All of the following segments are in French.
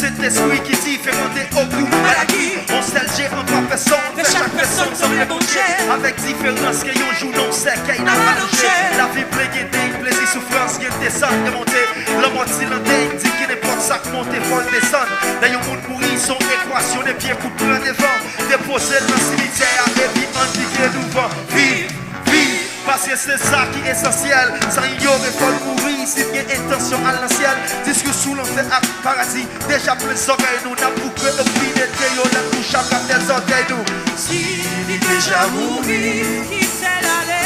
Saint-Esprit qui dit fait monter au bout maladie. On s'élève en trois personnes, fait chaque personne son rébonché. Avec différence qu'il y a un jour non sait qu'il n'a pas touché. La vie plaît des plaisir, souffrance, qui descend, démonter. L'homme dit qu'il n'est pas ça que monter, faut le descendre. D'ailleurs, le monde mourit, son équation, des pieds coups de devant. Déposer dans le cimetière, et puis indiquer nous vent. Vive, vive, parce que c'est ça qui est essentiel. Sans ignorer, faut mourir, si bien intention à l'ancienne. Disque sous l'enfer à paradis, déjà plein d'oreilles, nous n'a bouclé au pied des théos, la touche à des orteils, nous. Si il déjà mouru, qui s'est allé.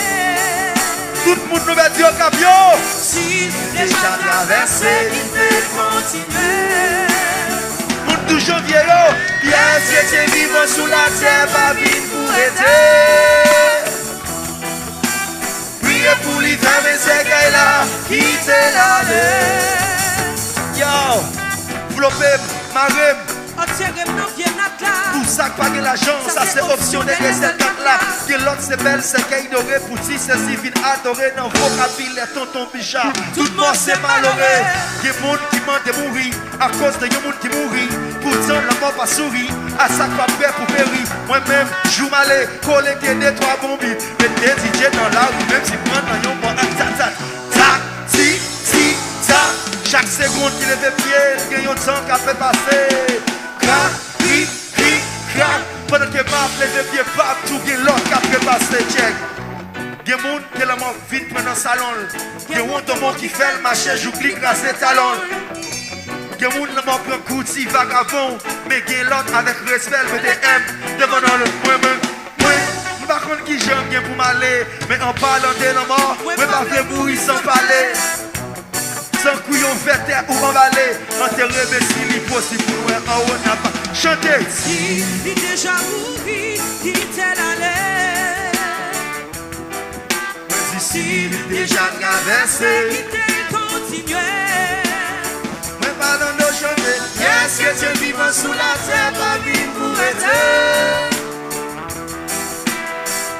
Tout le monde nous va dire au camion. Si déjà traversé, il peut continuer. Monde toujours vieillot. Yes, que tu vivant sous la terre, pas vivre pour aider. Priez pour les femmes et ces gars-là, quittez l'allée. Yo, flopé, marème. Pour ça que pas de l'argent, ça c'est option de cette là. Que l'autre c'est belle, c'est qu'elle ignorée. Pour si c'est civil adoré dans vos vocabulaire, tonton Bichard. Tout le monde c'est malheureux. Il y a des gens qui mentent de mourir à cause de gens qui mourent. Pourtant la mort pas sourit, à ça pas prêt pour périr. Moi-même, je m'allais collecter des trois bombes. Mais des DJ dans la rue, même si prendre dans yon bon tac, si, tac. Chaque seconde qu'il lève pied, il y a un temps qui a fait passer. Crac, crac. Pendant que ma lève pied, pas tout, il y a l'autre qui a fait passer. Check. Il y a des gens qui ont vite dans le salon. Il y a des gens qui font le marché, je clique grâce à talon. Il y a des gens qui prennent coup de vagabond. Mais il y a l'autre avec respect, mais des M devant le moi-même. Par contre, qui j'aime pour m'aller. Mais en parlant de la mort, je ne vais pas mourir sans parler. Sans couillon verter ou emballer. Enterrer mes s'il est possible pour nous en haut n'a pas chanté. Si il déjà mouru, quitte l'allée. Si il déjà traversé, quitte continuer. Mais pas dans nos chanter. Yes, que Dieu vivant sous la terre, pas vivre pour être.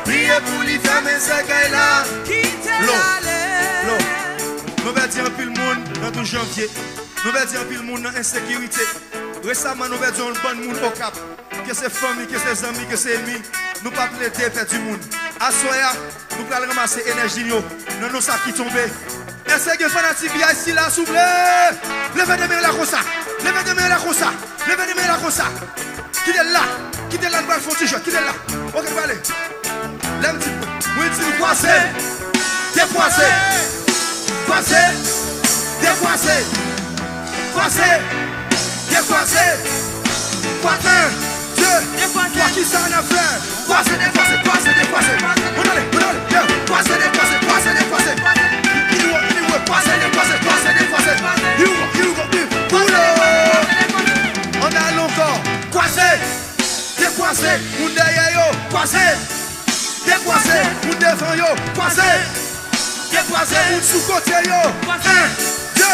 Priez pour les femmes et ces gars-là. Quitte l'allée. Nous allons dire un peu le monde dans tout janvier. Nous allons dire un peu le monde dans l'insécurité. Récemment, nous allons dire un bon monde au cap. Que c'est famille, que c'est amis, que c'est ennemis. Nous ne pouvons pas plaider faire du monde. À soir, nous allons ramasser l'énergie dans nos sacs qui tombent. Est-ce que les fanatiques ici là, s'il vous plaît? Levez des mains là comme ça. Levez des mains là comme ça. Levez des mains là comme ça. Qui est là? Qui est là? Nous allons faire un t-shirt. Qui est là? Ok, allez. Lève un petit peu. Oui, tu croisé. Dépoisé. Croisé, décoisé, croisé, décoisé, croisé, Dieu, toi qui s'en a fait, croisé, décoisé, on allait, croisé, décoisé, on a encore, croisé, décoisé, on derrière yo, croisé, décoisé, on devant yo, croisé. Décoisé, ou sous côté yo. Dieu,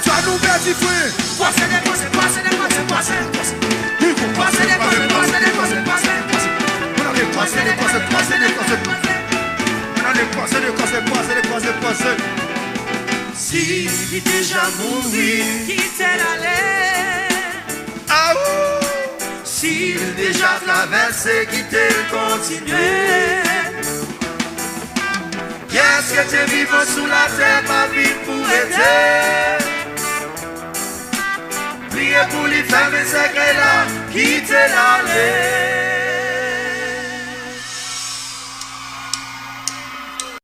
tu as nous perdu frère. Croisé, décoisé. On a les si il déjà mouru, quitte l'allée. Ah ouh. Si il déjà traversé, quitte continuer. Qu'est-ce que tu vivant sous la terre, ma vie pour aider. Priez pour les femmes et ces gars-là, quittez l'allée.